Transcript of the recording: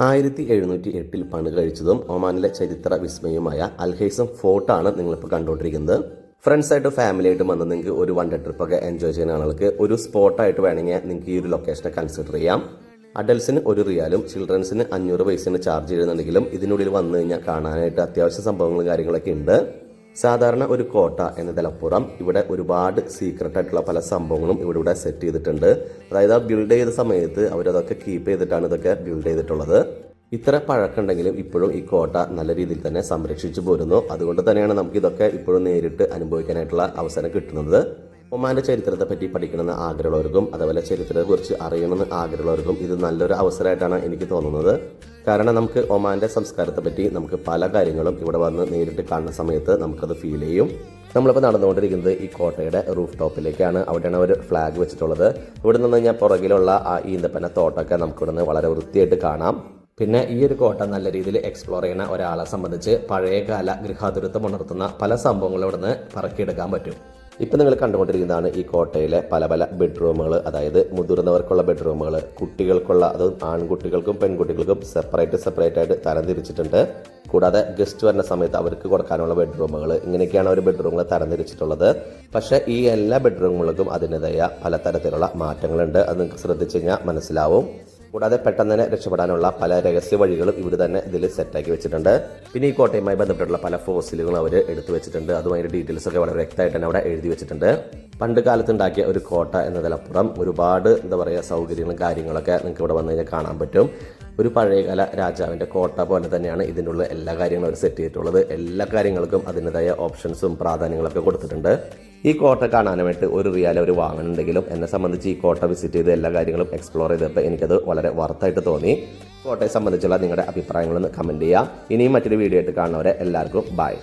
1708 പണി കഴിച്ചതും ഒമാനിലെ ചരിത്ര വിസ്മയമായ അൽഹൈസം ഫോർട്ടാണ് നിങ്ങളിപ്പോൾ കണ്ടുകൊണ്ടിരിക്കുന്നത്. ഫ്രണ്ട്സായിട്ട് ഫാമിലി ആയിട്ട് വന്ന് നിങ്ങൾക്ക് ഒരു വൺ ഡേ ട്രിപ്പൊക്കെ എൻജോയ് ചെയ്യുന്ന ആളുകൾക്ക് ഒരു സ്പോട്ടായിട്ട് വേണമെങ്കിൽ നിങ്ങൾക്ക് ഈ ഒരു ലൊക്കേഷനെ കൺസിഡർ ചെയ്യാം. അഡൽസിന് 1 റിയാലും ചിൽഡ്രൻസിന് 500 പൈസയാണ് ചാർജ് ചെയ്യുന്നുണ്ടെങ്കിലും ഇതിനുള്ളിൽ വന്നു കഴിഞ്ഞാൽ കാണാനായിട്ട് അത്യാവശ്യ സംഭവങ്ങളും കാര്യങ്ങളൊക്കെ ഉണ്ട്. സാധാരണ ഒരു കോട്ട എന്നതിലപ്പുറം ഇവിടെ ഒരുപാട് സീക്രട്ട് ആയിട്ടുള്ള പല സംഭവങ്ങളും ഇവിടെ സെറ്റ് ചെയ്തിട്ടുണ്ട്. അതായത് ബിൽഡ് ചെയ്ത സമയത്ത് അവരതൊക്കെ കീപ്പ് ചെയ്തിട്ടാണ് ഇതൊക്കെ ബിൽഡ് ചെയ്തിട്ടുള്ളത്. ഇത്ര പഴക്കമുണ്ടെങ്കിലും ഇപ്പോഴും ഈ കോട്ട നല്ല രീതിയിൽ തന്നെ സംരക്ഷിച്ചു പോരുന്നു. അതുകൊണ്ട് തന്നെയാണ് നമുക്ക് ഇതൊക്കെ ഇപ്പോഴും നേരിട്ട് അനുഭവിക്കാനായിട്ടുള്ള അവസരം കിട്ടുന്നത്. ഒമാന്റെ ചരിത്രത്തെ പറ്റി പഠിക്കണമെന്ന് ആഗ്രഹമുള്ളവർക്കും അതുപോലെ ചരിത്രത്തെക്കുറിച്ച് അറിയണമെന്ന് ആഗ്രഹമുള്ളവർക്കും ഇത് നല്ലൊരു അവസരമായിട്ടാണ് എനിക്ക് തോന്നുന്നത്. കാരണം നമുക്ക് ഒമാന്റെ സംസ്കാരത്തെ പറ്റി നമുക്ക് പല കാര്യങ്ങളും ഇവിടെ വന്ന് നേരിട്ട് കാണുന്ന സമയത്ത് നമുക്കത് ഫീൽ ചെയ്യും. നമ്മളിപ്പോൾ നടന്നുകൊണ്ടിരിക്കുന്നത് ഈ കോട്ടയുടെ റൂഫ് ടോപ്പിലേക്കാണ്. അവിടെയാണ് ഒരു ഫ്ലാഗ് വെച്ചിട്ടുള്ളത്. ഇവിടെ നിന്ന് ഞാൻ പുറകിലുള്ള ആ ഈന്തപ്പന തോട്ടമൊക്കെ നമുക്കിവിടെ നിന്ന് വളരെ വൃത്തിയായിട്ട് കാണാം. പിന്നെ ഈ ഒരു കോട്ട നല്ല രീതിയിൽ എക്സ്പ്ലോർ ചെയ്യുന്ന ഒരാളെ സംബന്ധിച്ച് പഴയകാല ഗൃഹാതുരത്വം ഉണർത്തുന്ന പല സംഭവങ്ങളും ഇവിടെ നിന്ന് പറക്കിയെടുക്കാൻ പറ്റും. ഇപ്പം നിങ്ങൾ കണ്ടുകൊണ്ടിരിക്കുന്നതാണ് ഈ കോട്ടയിലെ പല പല ബെഡ്റൂമുകൾ. അതായത് മുതിർന്നവർക്കുള്ള ബെഡ്റൂമുകൾ, കുട്ടികൾക്കുള്ള, അത് ആൺകുട്ടികൾക്കും പെൺകുട്ടികൾക്കും സെപ്പറേറ്റ് ആയിട്ട് തരംതിരിച്ചിട്ടുണ്ട്. കൂടാതെ ഗസ്റ്റ് വരുന്ന സമയത്ത് അവർക്ക് കൊടുക്കാനുള്ള ബെഡ്റൂമുകൾ, ഇങ്ങനെയൊക്കെയാണ് ഒരു ബെഡ്റൂമുകൾ തരംതിരിച്ചിട്ടുള്ളത്. പക്ഷേ ഈ എല്ലാ ബെഡ്റൂമുകൾക്കും അതിൻ്റെതായ പലതരത്തിലുള്ള മാറ്റങ്ങളുണ്ട്. അത് നിങ്ങൾക്ക് ശ്രദ്ധിച്ചു കഴിഞ്ഞാൽ മനസ്സിലാവും. കൂടാതെ പെട്ടെന്ന് തന്നെ രക്ഷപ്പെടാനുള്ള പല രഹസ്യ വഴികളും ഇവർ തന്നെ ഇതിൽ സെറ്റാക്കി വെച്ചിട്ടുണ്ട്. പിന്നെ ഈ കോട്ടയുമായി ബന്ധപ്പെട്ടുള്ള പല ഫോസിലുകളും അവർ എടുത്തു വെച്ചിട്ടുണ്ട്. അതുമായി ഡീറ്റെയിൽസ് ഒക്കെ വളരെ വ്യക്തമായിട്ട് തന്നെ അവിടെ എഴുതി വെച്ചിട്ടുണ്ട്. പണ്ട് കാലത്ത് ഉണ്ടാക്കിയ ഒരു കോട്ട എന്നതിലപ്പുറം ഒരുപാട് സൗകര്യങ്ങളും കാര്യങ്ങളൊക്കെ നിങ്ങൾക്ക് ഇവിടെ വന്നു കഴിഞ്ഞാൽ കാണാൻ പറ്റും. ഒരു പഴയകാല രാജാവിൻ്റെ കോട്ട പോലെ തന്നെയാണ് ഇതിൻ്റെ ഉള്ള എല്ലാ കാര്യങ്ങളും അവർ സെറ്റ് ചെയ്തിട്ടുള്ളത്. എല്ലാ കാര്യങ്ങൾക്കും അതിൻ്റെതായ ഓപ്ഷൻസും പ്രാധാന്യങ്ങളൊക്കെ കൊടുത്തിട്ടുണ്ട്. ഈ കോട്ട കാണാനായിട്ട് 1 റിയാൽ അവർ വാങ്ങുന്നുണ്ടെങ്കിലും എന്നെ സംബന്ധിച്ച് ഈ കോട്ട വിസിറ്റ് ചെയ്ത് എല്ലാ കാര്യങ്ങളും എക്സ്പ്ലോർ ചെയ്തപ്പോൾ എനിക്കത് വളരെ വർത്തായിട്ട് തോന്നി. കോട്ടയെ സംബന്ധിച്ചുള്ള നിങ്ങളുടെ അഭിപ്രായങ്ങളൊന്ന് കമൻറ്റ് ചെയ്യാം. ഇനിയും മറ്റൊരു വീഡിയോ ആയിട്ട് കാണുന്നവരെ എല്ലാവർക്കും ബൈ.